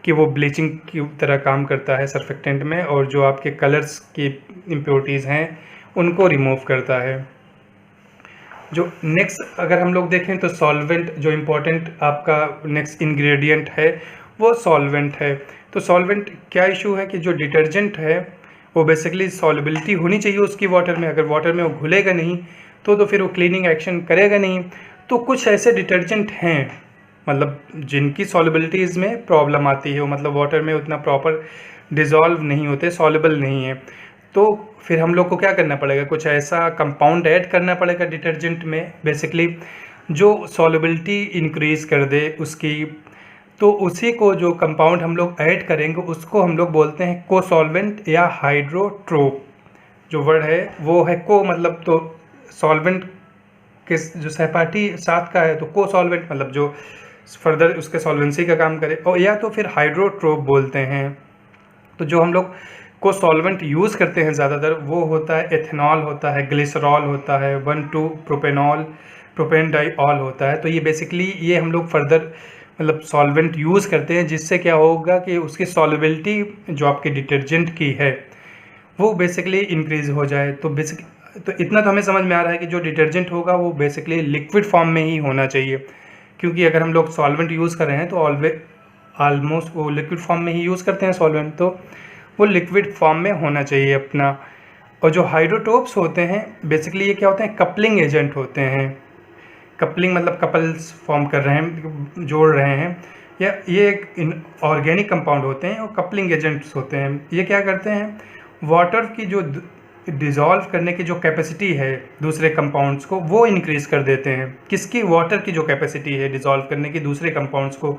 कि वो ब्लीचिंग की तरह काम करता है सर्फेक्टेंट में, और जो आपके कलर्स की इम्प्योरिटीज़ हैं उनको रिमूव करता है। जो नेक्स्ट अगर हम लोग देखें तो सॉल्वेंट, जो इम्पोर्टेंट आपका नेक्स्ट इंग्रेडिएंट है वो सॉल्वेंट है। तो सॉल्वेंट क्या इशू है कि जो डिटर्जेंट है वो बेसिकली सॉल्युबिलिटी होनी चाहिए उसकी वाटर में, अगर वाटर में वो घुलेगा नहीं तो फिर वो क्लीनिंग एक्शन करेगा नहीं। तो कुछ ऐसे डिटर्जेंट हैं मतलब जिनकी सॉल्युबिलिटीज़ में प्रॉब्लम आती है, वो मतलब वाटर में उतना प्रॉपर डिज़ोल्व नहीं होते, सॉल्युबल नहीं है। तो फिर हम लोग को क्या करना पड़ेगा, कुछ ऐसा कंपाउंड ऐड करना पड़ेगा डिटर्जेंट में बेसिकली जो सॉल्युबिलिटी इंक्रीज़ कर दे उसकी। तो उसी को जो कंपाउंड हम लोग ऐड करेंगे उसको हम लोग बोलते हैं को सॉल्वेंट या हाइड्रोट्रोप। जो वर्ड है वो है को, मतलब तो सॉल्वेंट के जो सहपाठी साथ का है, तो को सॉल्वेंट मतलब जो फर्दर उसके सॉल्वेंसी का काम करे, और या तो फिर हाइड्रोट्रोप बोलते हैं। तो जो हम लोग को सॉल्वेंट यूज़ करते हैं ज़्यादातर वो होता है एथेनॉल होता है, ग्लिसरॉल होता है, 1,2-प्रोपेनॉल, प्रोपेन डाइऑल होता है। तो ये बेसिकली ये हम लोग फर्दर मतलब सॉल्वेंट यूज़ करते हैं, जिससे क्या होगा कि उसकी सॉल्युबिलिटी जो आपके डिटर्जेंट की है वो बेसिकली इंक्रीज़ हो जाए। तो इतना तो हमें समझ में आ रहा है कि जो डिटर्जेंट होगा वो बेसिकली लिक्विड फॉर्म में ही होना चाहिए, क्योंकि अगर हम लोग सॉल्वेंट यूज़ कर रहे हैं तो ऑलमोस्ट वो लिक्विड फॉर्म में ही यूज़ करते हैं सॉल्वेंट, तो वो लिक्विड फॉर्म में होना चाहिए अपना। और जो हाइड्रोटोप्स होते हैं बेसिकली ये क्या होते हैं, कपलिंग एजेंट होते हैं। कपलिंग मतलब कपल्स फॉर्म कर रहे हैं, जोड़ रहे हैं, या ये एक ऑर्गेनिक कंपाउंड होते हैं और कपलिंग एजेंट्स होते हैं। ये क्या करते हैं, वाटर की जो डिज़ोल्व करने की जो कैपेसिटी है दूसरे कंपाउंड्स को वो इंक्रीज़ कर देते हैं। किसकी, वाटर की जो कैपेसिटी है डिज़ोल्व करने की दूसरे कंपाउंड्स को,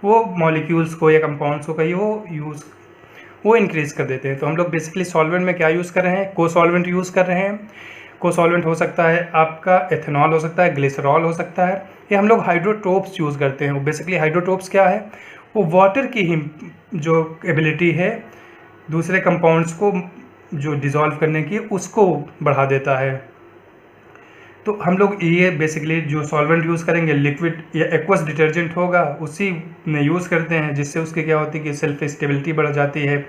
वो मॉलिक्यूल्स को या कंपाउंड्स को कहीं वो इंक्रीज़ कर देते हैं। तो हम लोग बेसिकली सॉल्वेंट में क्या यूज़ कर रहे हैं, को सॉल्वेंट यूज़ कर रहे हैं। को सॉल्वेंट हो सकता है आपका एथेनॉल हो सकता है, ग्लिसरॉल हो सकता है, या हम लोग हाइड्रोटोप्स यूज़ करते हैं। वो बेसिकली हाइड्रोटोप्स क्या है, वो वाटर की ही जो एबिलिटी है दूसरे कंपाउंड्स को जो डिज़ोल्व करने की उसको बढ़ा देता है। तो हम लोग ये बेसिकली जो सॉल्वेंट यूज़ करेंगे लिक्विड या एक्वस डिटर्जेंट होगा उसी में यूज़ करते हैं, जिससे उसके क्या होती है कि सेल्फ स्टेबिलिटी बढ़ जाती है।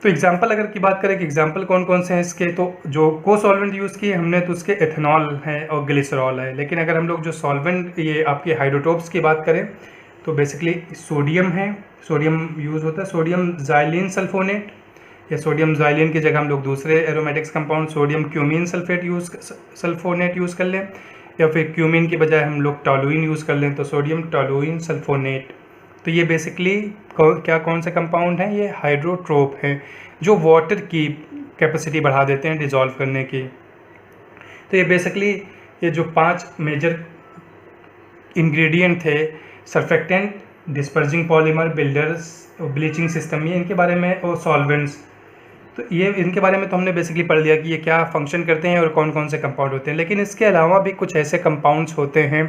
तो एग्जांपल अगर की बात करें कि एग्जांपल कौन कौन से हैं इसके, तो जो को सॉल्वेंट यूज़ किए हमने तो उसके एथेनॉल है और ग्लिसरॉल है। लेकिन अगर हम लोग जो सॉल्वेंट ये आपके हाइड्रोटोप्स की बात करें तो बेसिकली सोडियम है, सोडियम यूज़ होता है, सोडियम ज़ाइलिन सल्फोनेट, या सोडियम ज़ाइलिन की जगह हम लोग दूसरे aromatics compound sodium cumene sulfonate use कर लें, या फिर क्यूमीन की बजाय हम लोग टॉलुइन यूज़ कर लें तो सोडियम टॉलुइन सल्फोनेट। तो ये बेसिकली कौन से कंपाउंड हैं, ये हाइड्रोट्रोप हैं जो वाटर की कैपेसिटी बढ़ा देते हैं डिज़ोल्व करने की। तो ये बेसिकली ये जो 5 मेजर इंग्रेडिएंट थे, surfactant, dispersing polymer, builders, bleaching system, ये इनके बारे में, और सॉल्वेंट्स, तो ये इनके बारे में तो हमने बेसिकली पढ़ लिया कि ये क्या फंक्शन करते हैं और कौन कौन से कंपाउंड होते हैं। लेकिन इसके अलावा भी कुछ ऐसे कंपाउंड्स होते हैं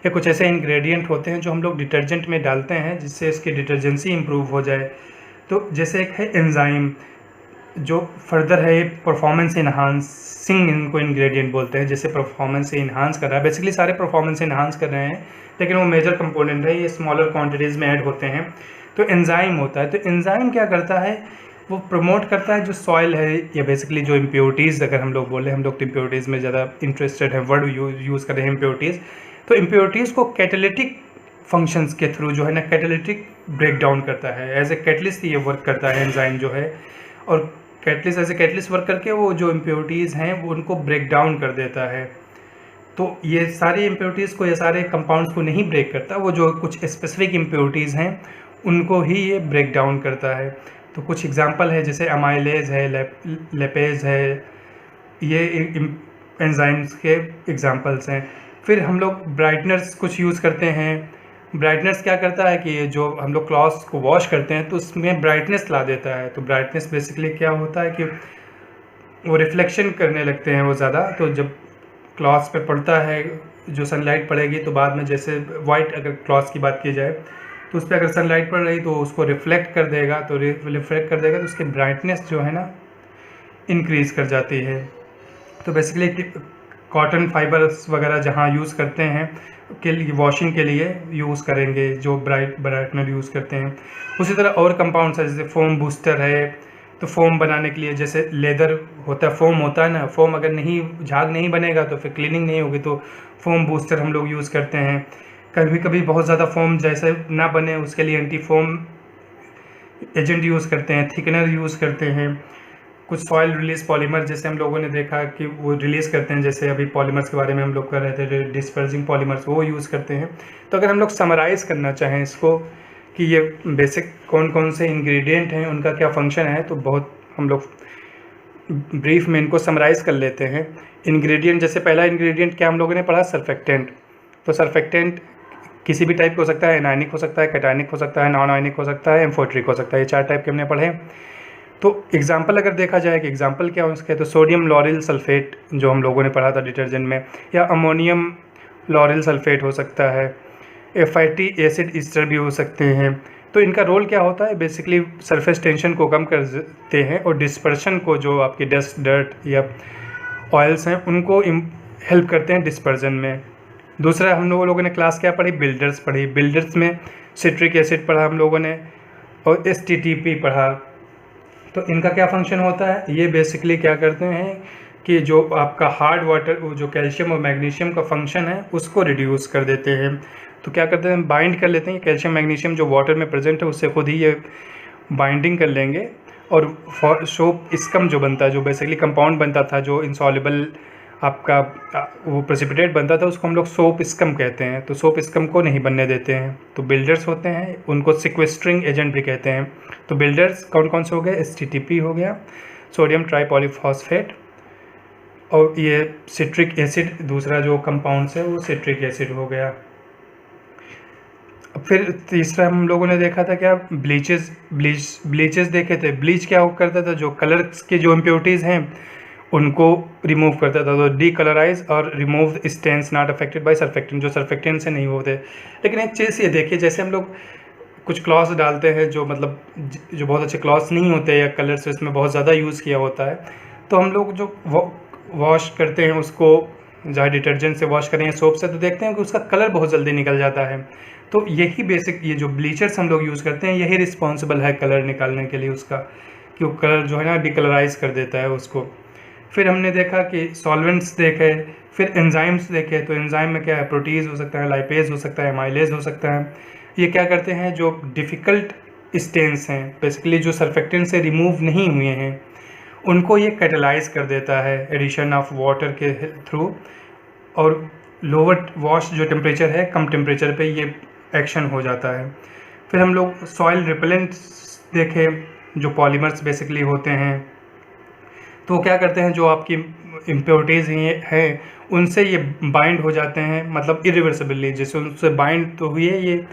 या कुछ ऐसे इंग्रेडिएंट होते हैं जो हम लोग डिटर्जेंट में डालते हैं जिससे इसकी डिटर्जेंसी इंप्रूव हो जाए। तो जैसे एक है एंजाइम, जो फर्दर है परफॉर्मेंस इन्हांसिंग, इनको इंग्रेडिएंट बोलते हैं, जैसे परफॉर्मेंस से इन्हांस कर रहा है। बेसिकली सारे परफॉर्मेंस इन्हांस कर रहे हैं, लेकिन वो मेजर कंपोनेंट है, ये स्मॉलर क्वांटिटीज़ में ऐड होते हैं। तो एंजाइम होता है, तो एंजाइम क्या करता है, वो प्रमोट करता है जो सॉइल है या बेसिकली जो इम्प्योरिटीज़, अगर हम लोग बोले, हम लोग तो इम्प्योरिटीज़ में ज़्यादा इंटरेस्टेड हैं, वर्ड यूज़ कर रहे हैं इम्प्योरिटीज़, तो इम्प्योरिटीज़ को कैटालिटिक फंक्शंस के थ्रू जो है ना कैटालिटिक ब्रेक डाउन करता है। एज ए कैटलिस्ट ये वर्क करता है एंजाइम जो है, और catalyst as a catalyst work करके वो जो इम्प्योरिटीज़ हैं वो उनको ब्रेक डाउन कर देता है। तो ये सारी इम्प्योरिटीज़ को, ये सारे कंपाउंड्स को नहीं ब्रेक करता, वो जो कुछ स्पेसिफिक इम्प्योरिटीज़ हैं उनको ही ये ब्रेक डाउन करता है। तो कुछ एग्जांपल है जैसे अमाइलेज है, लेपेज है, ये एंजाइम्स के एग्जांपल्स हैं। फिर हम लोग ब्राइटनर्स कुछ यूज़ करते हैं। ब्राइटनर्स क्या करता है कि जो हम लोग क्लॉथ्स को वॉश करते हैं तो उसमें ब्राइटनेस ला देता है। तो ब्राइटनेस बेसिकली क्या होता है कि वो रिफ्लेक्शन करने लगते हैं वो ज़्यादा, तो जब क्लॉथ्स पे पड़ता है, जो सनलाइट पड़ेगी तो बाद में, जैसे वाइट अगर क्लॉथ्स की बात की जाए तो उस पर अगर सनलाइट पड़ रही तो उसको रिफ्लेक्ट कर देगा, तो रिफ्लेक्ट कर देगा तो उसकी ब्राइटनेस जो है ना इंक्रीज़ कर जाती है। तो बेसिकली कॉटन फाइबर्स वगैरह जहाँ यूज़ करते हैं के लिए, वॉशिंग के लिए यूज़ करेंगे जो ब्राइटनर यूज़ करते हैं। उसी तरह और कंपाउंड्स है, जैसे फोम बूस्टर है, तो फोम बनाने के लिए जैसे लेदर होता है, फोम होता है ना, फोम अगर नहीं, झाग नहीं बनेगा तो फिर क्लीनिंग नहीं होगी, तो फोम बूस्टर हम लोग यूज़ करते हैं। कभी कभी बहुत ज़्यादा फोम जैसे ना बने उसके लिए एंटी फोम एजेंट यूज़ करते हैं, थिकनर यूज़ करते हैं। कुछ सॉइल रिलीज पॉलीमर जैसे हम लोगों ने देखा कि वो रिलीज़ करते हैं, जैसे अभी पॉलीमर्स के बारे में हम लोग कर रहे थे, डिस्पर्जिंग पॉलीमर्स, वो यूज़ करते हैं। तो अगर हम लोग समराइज़ करना चाहें इसको कि ये बेसिक कौन कौन से इंग्रेडिएंट हैं, उनका क्या फंक्शन है, तो बहुत हम लोग ब्रीफ में इनको समराइज़ कर लेते हैं। इंग्रेडिएंट, जैसे पहला इंग्रेडिएंट क्या हम लोगों ने पढ़ा, सर्फेक्टेंट। तो सर्फेक्टेंट किसी भी टाइप का हो सकता है, एनायनिक हो सकता है, कैटायनिक हो सकता है, नॉन आयनिक हो सकता है, एम्फोटरिक हो सकता है, ये 4 टाइप के हमने पढ़े। तो एग्जाम्पल अगर देखा जाए कि एग्जाम्पल क्या हो इसके, तो सोडियम लॉरिल सल्फेट जो हम लोगों ने पढ़ा था डिटर्जेंट में, या अमोनियम लॉरिल सल्फेट हो सकता है, फैटी एसिड ईस्टर भी हो सकते हैं। तो इनका रोल क्या होता है, बेसिकली सरफेस टेंशन को कम कर देते हैं और डिस्पर्शन को, जो आपकी डस्ट, डर्ट या ऑयल्स हैं, उनको हेल्प करते हैं डिस्पर्जन में। दूसरा हम लोगों ने क्लास क्या पढ़ी, बिल्डर्स पढ़ी। बिल्डर्स में सिट्रिक एसिड पढ़ा हम लोगों ने और STTP पढ़ा। तो इनका क्या फंक्शन होता है, ये बेसिकली क्या करते हैं कि जो आपका हार्ड वाटर, जो कैल्शियम और मैग्नीशियम का फंक्शन है उसको रिड्यूस कर देते हैं। तो क्या करते हैं, बाइंड कर लेते हैं कैल्शियम मैग्नीशियम जो वाटर में प्रेजेंट है उससे खुद ही ये बाइंडिंग कर लेंगे। और सोप स्कम जो बनता है, जो बेसिकली कंपाउंड बनता था, जो इंसॉल्युबल आपका वो प्रेसिपिटेट बनता था, उसको हम लोग सोप स्कम कहते हैं। तो सोप स्कम को नहीं बनने देते हैं। तो बिल्डर्स होते हैं, उनको सिक्वेस्ट्रिंग एजेंट भी कहते हैं। तो बिल्डर्स कौन कौन से हो गए, STTP हो गया, सोडियम ट्राईपॉलीफॉस्फेट, और ये सिट्रिक एसिड दूसरा जो कंपाउंड्स है वो सिट्रिक एसिड हो गया। फिर तीसरा हम लोगों ने देखा था क्या, ब्लीचेस देखे थे। ब्लीच क्या करता था, जो कलर्स के जो इम्प्योरिटीज़ हैं उनको रिमूव करता था। तो डी कलराइज और remove stains not affected by surfactant, जो सर्फेक्टेंट से नहीं होते। लेकिन एक चीज़ ये देखिए, जैसे हम लोग कुछ क्लॉथ्स डालते हैं जो मतलब जो बहुत अच्छे क्लॉथ्स नहीं होते या कलर्स इसमें बहुत ज़्यादा यूज़ किया होता है, तो हम लोग जो वॉश करते हैं उसको, चाहे डिटर्जेंट से वॉश करें या सोप से, तो देखते हैं कि उसका कलर बहुत जल्दी निकल जाता है। तो यही बेसिक ये जो ब्लीचर्स हम लोग यूज़ करते हैं यही रिस्पॉन्सिबल है कलर निकालने के लिए उसका, कि वो कलर जो है ना डिकलराइज कर देता है उसको। फिर हमने देखा कि सॉल्वेंट्स देखे, फिर एंजाइम्स देखे। तो एंजाइम में क्या है, प्रोटीज हो सकता है, लाइपेज हो सकता है, माइलेज हो सकता है। ये क्या करते हैं, जो डिफ़िकल्ट स्टेन्स हैं बेसिकली जो सर्फेक्टेंट से रिमूव नहीं हुए हैं उनको ये कैटलाइज कर देता है एडिशन ऑफ वाटर के थ्रू। और लोअर वॉश जो टेम्परेचर है, कम टेम्परेचर पे ये एक्शन हो जाता है। फिर हम लोग सॉइल रिपेलेंट्स देखे, जो पॉलीमर्स बेसिकली होते हैं। तो क्या करते हैं, जो आपकी इम्प्योरिटीज़ हैं उनसे ये बाइंड हो जाते हैं, मतलब इरिवर्सिबली। जैसे उनसे बाइंड तो हुए, ये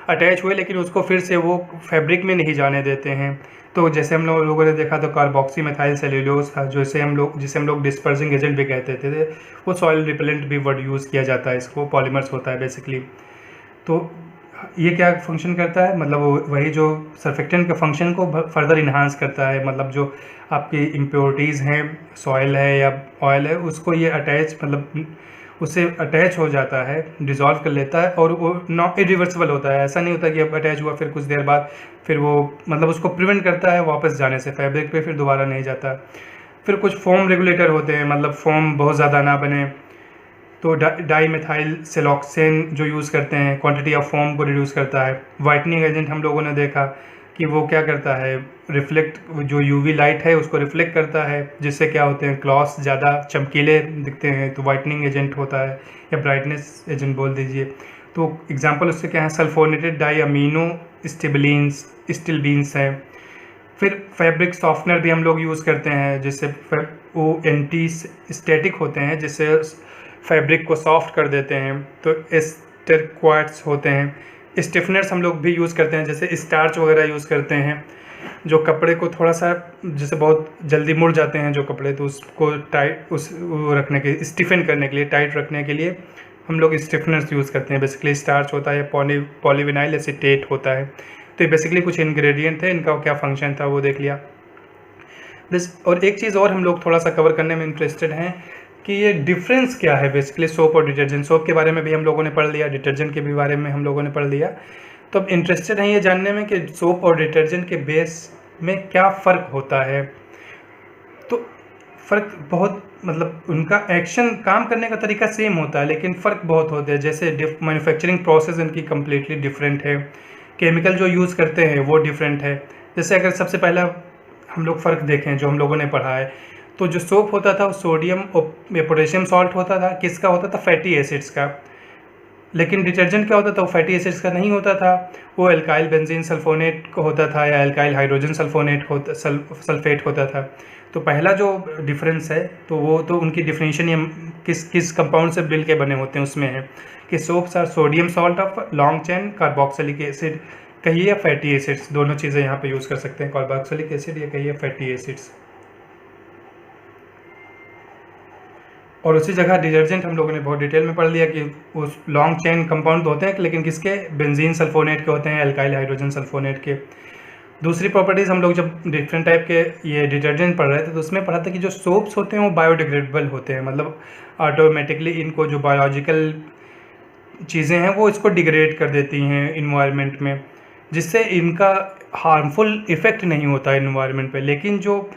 अटैच हुए, लेकिन उसको फिर से वो फैब्रिक में नहीं जाने देते हैं। तो जैसे हम लोगों ने देखा तो कार्बोक्सी मेथाइल सेल्यूलोज था, जिसे हम लोग डिस्पर्सिंग एजेंट भी कहते थे, वो सॉइल रिपेलेंट भी वर्ड यूज़ किया जाता है इसको, पॉलीमर्स होता है बेसिकली। तो ये क्या फंक्शन करता है, मतलब वही जो सर्फेक्टेंट के फंक्शन को फर्दर इन्हांस करता है। मतलब जो आपकी इम्प्योरिटीज़ हैं, सॉइल है या ऑयल है, उसको ये अटैच, मतलब उससे अटैच हो जाता है, डिज़ोल्व कर लेता है, और वो नॉट इरिवर्सिबल होता है। ऐसा नहीं होता कि अब अटैच हुआ फिर कुछ देर बाद फिर वो मतलब उसको प्रिवेंट करता है वापस जाने से फैब्रिक पे, फिर दोबारा नहीं जाता। फिर कुछ फोम रेगुलेटर होते हैं, मतलब फोम बहुत ज़्यादा ना बने, तो डाई मेथाइल सिलोक्सेन जो यूज़ करते हैं, क्वांटिटी ऑफ फोम को रिड्यूस करता है। वाइटनिंग एजेंट हम लोगों ने देखा कि वो क्या करता है, रिफ्लेक्ट, जो यूवी लाइट है उसको रिफ्लेक्ट करता है, जिससे क्या होते हैं, क्लॉथ्स ज़्यादा चमकीले दिखते हैं, तो वाइटनिंग एजेंट होता है, या ब्राइटनेस एजेंट बोल दीजिए। तो एग्जांपल उससे क्या है, सल्फोनेटेड डाई अमीनो स्टिलबीन्स हैं। फिर फैब्रिक सॉफ्टनर भी हम लोग यूज़ करते हैं, जिससे वो एंटी स्टैटिक होते हैं, जिससे फैब्रिक को सॉफ्ट कर देते हैं। तो एस्टर क्वार्ट्स होते हैं। स्टिफनर्स हम लोग भी यूज़ करते हैं, जैसे स्टार्च वगैरह यूज़ करते हैं, जो कपड़े को थोड़ा सा, जैसे बहुत जल्दी मुड़ जाते हैं जो कपड़े, तो उसको टाइट वो रखने के, स्टिफन करने के लिए, टाइट रखने के लिए हम लोग स्टिफनर्स यूज़ करते हैं। बेसिकली स्टार्च होता है, पॉलीविनाइल एसीटेट होता है। तो ये बेसिकली कुछ इंग्रेडिएंट थे, इनका क्या फंक्शन था वो देख लिया। और एक चीज़ और हम लोग थोड़ा सा कवर करने में इंटरेस्टेड हैं कि ये डिफरेंस क्या है बेसिकली सोप और डिटर्जेंट। सोप के बारे में भी हम लोगों ने पढ़ लिया, डिटर्जेंट के भी बारे में हम लोगों ने पढ़ लिया। तो अब इंटरेस्टेड हैं ये जानने में कि सोप और डिटर्जेंट के बेस में क्या फ़र्क होता है। तो फ़र्क बहुत, मतलब उनका एक्शन, काम करने का तरीका सेम होता है, लेकिन फ़र्क बहुत होता है। जैसे मैन्युफैक्चरिंग प्रोसेस इनकी कम्प्लीटली डिफरेंट है, केमिकल जो यूज़ करते हैं वो डिफरेंट है। जैसे अगर सबसे पहला हम लोग फ़र्क देखें जो हम लोगों ने पढ़ा है, तो जो सोप होता था वो सोडियम और पोटेशियम सॉल्ट होता था, किसका होता था, फैटी एसिड्स का। लेकिन डिटर्जेंट क्या होता था, वो फैटी एसिड्स का नहीं होता था, वो एल्काइल बेंजीन सल्फोनेट का होता था, या एल्काइल हाइड्रोजन सल्फेट होता था। तो पहला जो डिफरेंस है, तो वो तो उनकी डिफिनेशन ये किस कंपाउंड से मिल के बने होते हैं उसमें है कि soaps are sodium salt of long chain carboxylic acid कहिए, या फैटी एसिड्स, दोनों चीज़ें यहाँ पे यूज़ कर सकते हैं, कार्बोक्सिलिक एसिड या कहिए फैटी एसिड्स। और उसी जगह डिटर्जेंट हम लोगों ने बहुत डिटेल में पढ़ लिया कि उस लॉन्ग चेन कंपाउंड होते हैं, लेकिन किसके, बेंजीन सल्फोनेट के होते हैं, एल्काइल हाइड्रोजन सल्फोनेट के। दूसरी प्रॉपर्टीज़ हम लोग जब डिफरेंट टाइप के ये डिटर्जेंट पढ़ रहे थे तो उसमें पढ़ा था कि जो सोप्स होते हैं वो बायोडिग्रेडेबल होते हैं, मतलब ऑटोमेटिकली इनको जो बायोलॉजिकल चीज़ें हैं वो इसको डिग्रेड कर देती हैं इन्वायरमेंट में, जिससे इनका हार्मफुल इफ़ेक्ट नहीं होता इन्वायरमेंट पे। लेकिन जो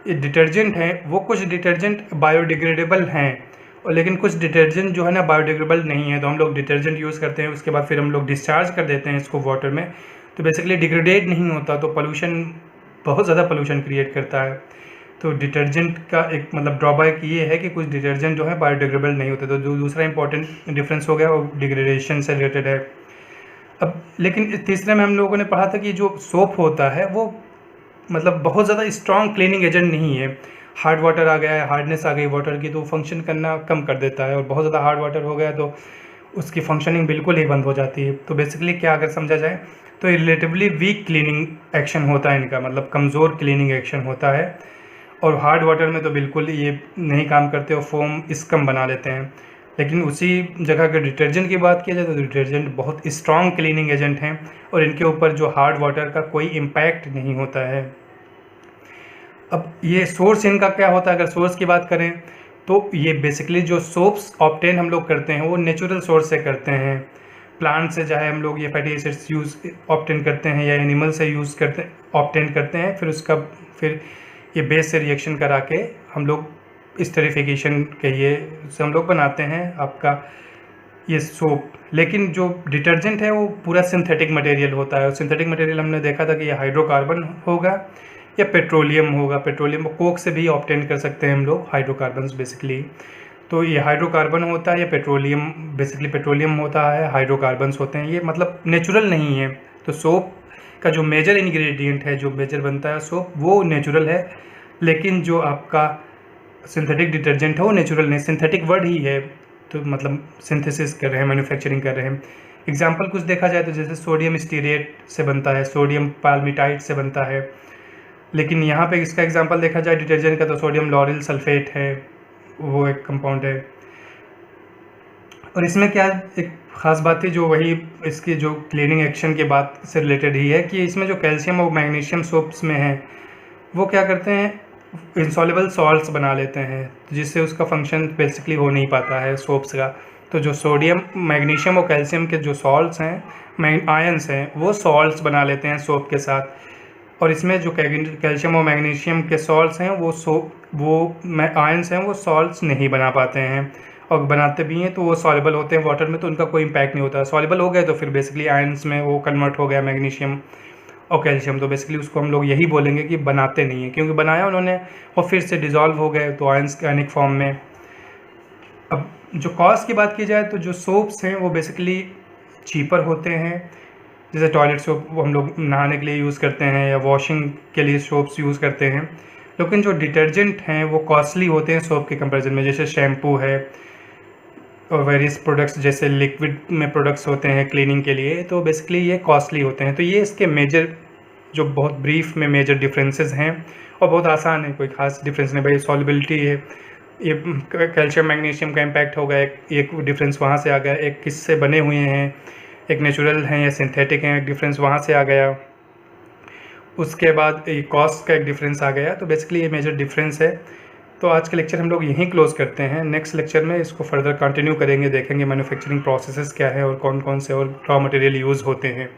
डिटर्जेंट हैं वो कुछ डिटर्जेंट बायोडिग्रेडेबल हैं, और लेकिन कुछ डिटर्जेंट जो है ना बायोडिग्रेडेबल नहीं है, तो हम लोग डिटर्जेंट यूज़ करते हैं, उसके बाद फिर हम लोग डिस्चार्ज कर देते हैं इसको वाटर में, तो बेसिकली डिग्रेडेड नहीं होता, तो पोल्यूशन, बहुत ज़्यादा पोल्यूशन क्रिएट करता है। तो डिटर्जेंट का एक मतलब ड्रॉबैक ये है कि कुछ डिटर्जेंट जो है बायोडिग्रेडेबल नहीं होते। तो जो दूसरा इंपॉर्टेंट डिफरेंस हो गया वो डिग्रेडेशन से रिलेटेड है। अब लेकिन तीसरे में हम लोगों ने पढ़ा था कि जो सोप होता है वो मतलब बहुत ज़्यादा स्ट्रॉन्ग क्लीनिंग एजेंट नहीं है। हार्ड वाटर आ गया है, हार्डनेस आ गई वाटर की, तो फंक्शन करना कम कर देता है, और बहुत ज़्यादा हार्ड वाटर हो गया तो उसकी फंक्शनिंग बिल्कुल ही बंद हो जाती है। तो बेसिकली क्या अगर समझा जाए तो रिलेटिवली वीक क्लीनिंग एक्शन होता है इनका, मतलब कमज़ोर क्लीनिंग एक्शन होता है, और हार्ड वाटर में तो बिल्कुल ये नहीं काम करते और फोम स्कम बना लेते हैं। लेकिन उसी जगह अगर डिटर्जेंट की बात की जाए तो डिटर्जेंट बहुत स्ट्रॉन्ग क्लीनिंग एजेंट हैं, और इनके ऊपर जो हार्ड वाटर का कोई इम्पैक्ट नहीं होता है। अब ये सोर्स इनका क्या होता है, अगर सोर्स की बात करें तो ये बेसिकली जो सोप्स ऑब्टेन हम लोग करते हैं वो नेचुरल सोर्स से करते हैं। प्लांट से चाहे हम लोग ये फैटी एसिड्स यूज़ ऑब्टेन करते हैं या एनिमल से यूज़ करते ऑब्टेन करते हैं, फिर ये बेस से रिएक्शन करा के हम लोग स्टेरिफिकेशन के ये से हम लोग बनाते हैं आपका ये सोप। लेकिन जो डिटर्जेंट है वो पूरा सिंथेटिक मटेरियल होता है, और सिंथेटिक मटेरियल हमने देखा था कि ये हाइड्रोकार्बन होगा या पेट्रोलियम होगा। पेट्रोलियम कोक से भी ऑब्टेन कर सकते हैं हम लोग हाइड्रोकार्बन्स बेसिकली। तो ये हाइड्रोकार्बन होता है या पेट्रोलियम, बेसिकली पेट्रोलियम होता है, हाइड्रोकार्बन्स होते हैं, ये मतलब नेचुरल नहीं है। तो सोप का जो मेजर इंग्रेडिएंट है, जो मेजर बनता है सोप, वो नेचुरल है, लेकिन जो आपका सिंथेटिक डिटर्जेंट है वो नेचुरल नहीं, सिंथेटिक वर्ड ही है, तो मतलब सिंथेसिस कर रहे हैं, मैन्युफैक्चरिंग कर रहे हैं। एग्जाम्पल कुछ देखा जाए तो जैसे सोडियम स्टीरेट से बनता है, सोडियम पाल्मिटाइट से बनता है, लेकिन यहाँ पे इसका एग्जांपल देखा जाए डिटर्जेंट का तो सोडियम लॉरेल सल्फेट है, वो एक कंपाउंड है। और इसमें क्या एक ख़ास बात थी जो वही इसकी जो क्लीनिंग एक्शन के बात से रिलेटेड ही है कि इसमें जो कैल्शियम और मैग्नीशियम सोप्स में है वो क्या करते हैं, इंसॉल्युबल सॉल्ट्स बना लेते हैं, जिससे उसका फंक्शन बेसिकली हो नहीं पाता है सोप्स का। तो जो सोडियम, मैग्नीशियम और कैल्शियम के जो सॉल्ट्स हैं, आयंस हैं, वो सॉल्ट्स बना लेते हैं सोप के साथ। और इसमें जो कैल्शियम और मैग्नीशियम के सॉल्ट्स हैं वो आयंस हैं, वो सॉल्ट्स नहीं बना पाते हैं, और बनाते भी हैं तो वो सॉल्युबल होते हैं वाटर में, तो उनका कोई इम्पैक्ट नहीं होता। सॉल्युबल हो गए तो फिर बेसिकली आयंस में वो कन्वर्ट हो गया मैग्नीशियम और कैल्शियम, तो बेसिकली उसको हम लोग यही बोलेंगे कि बनाते नहीं हैं, क्योंकि बनाया उन्होंने और फिर से डिज़ोल्व हो गए तो आयंस आयनिक फॉर्म में। अब जो कॉस्ट की बात की जाए तो जो सोप्स हैं वो बेसिकली चीपर होते हैं, जैसे टॉयलेट सोप हम लोग नहाने के लिए यूज़ करते हैं या वॉशिंग के लिए सोप्स यूज़ करते हैं। लेकिन जो डिटर्जेंट हैं वो कॉस्टली होते हैं सोप के कंपैरिजन में, जैसे शैम्पू है और वेरियस प्रोडक्ट्स जैसे लिक्विड में प्रोडक्ट्स होते हैं क्लीनिंग के लिए, तो बेसिकली ये कॉस्टली होते हैं। तो ये इसके मेजर जो बहुत ब्रीफ में मेजर डिफरेंसेस हैं, और बहुत आसान है, कोई ख़ास डिफरेंस नहीं भाई। सॉल्युबिलिटी है, ये कैल्शियम मैग्नीशियम का इम्पैक्ट होगा, एक डिफरेंस वहाँ से आ गया, एक किससे बने हुए हैं, एक नेचुरल हैं या सिंथेटिक हैं, एक डिफरेंस वहाँ से आ गया। उसके बाद ये कॉस्ट का एक डिफरेंस आ गया। तो बेसिकली ये मेजर डिफरेंस है। तो आज का लेक्चर हम लोग यहीं क्लोज़ करते हैं। नेक्स्ट लेक्चर में इसको फर्दर कंटिन्यू करेंगे, देखेंगे मैन्युफैक्चरिंग प्रोसेसेस क्या है और कौन कौन से और रॉ मटेरियल यूज़ होते हैं।